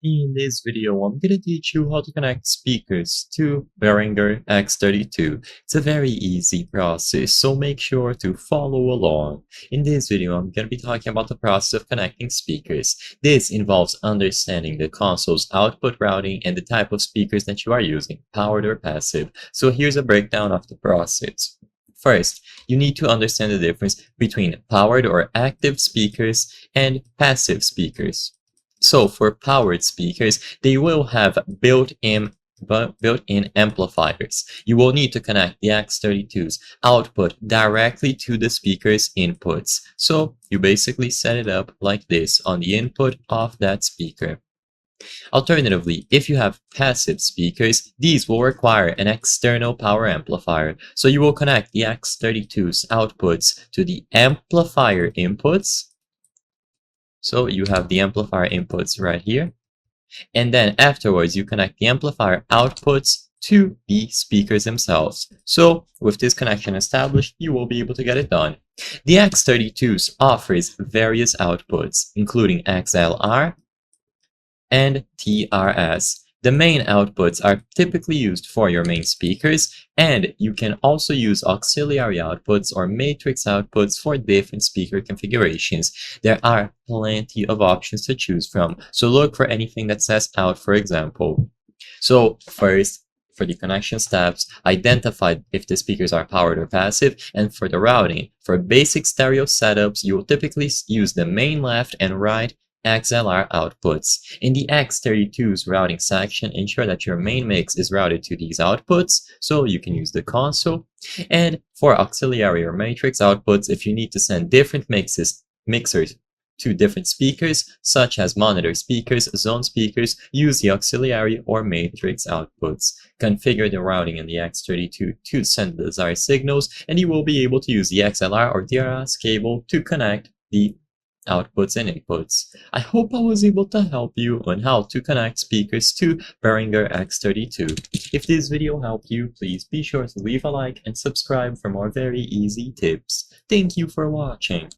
In this video, I'm going to teach you how to connect speakers to Behringer X32. It's a very easy process, so make sure to follow along. In this video, I'm going to be talking about the process of connecting speakers. This involves understanding the console's output routing and the type of speakers that you are using, powered or passive. So here's a breakdown of the process. First, you need to understand the difference between powered or active speakers and passive speakers. So for powered speakers, they will have built-in amplifiers. You will need to connect the X32's output directly to the speaker's inputs. So you basically set it up like this on the input of that speaker. Alternatively, if you have passive speakers, these will require an external power amplifier. So you will connect the X32's outputs to the amplifier inputs. So you have the amplifier inputs right here. And then afterwards, you connect the amplifier outputs to the speakers themselves. So with this connection established, you will be able to get it done. The X32 offers various outputs, including XLR and TRS. The main outputs are typically used for your main speakers, and you can also use auxiliary outputs or matrix outputs for different speaker configurations. There are plenty of options to choose from, so look for anything that says out, for example. So first, for the connection steps, identify if the speakers are powered or passive, and for the routing. For basic stereo setups, you will typically use the main left and right XLR outputs. In the X32's routing section, ensure that your main mix is routed to these outputs, so you can use the console. And for auxiliary or matrix outputs, if you need to send different mixers to different speakers, such as monitor speakers, zone speakers, use the auxiliary or matrix outputs. Configure the routing in the X32 to send the desired signals, and you will be able to use the XLR or DRS cable to connect the outputs and inputs. I hope I was able to help you on how to connect speakers to Behringer X32. If this video helped you, please be sure to leave a like and subscribe for more very easy tips. Thank you for watching.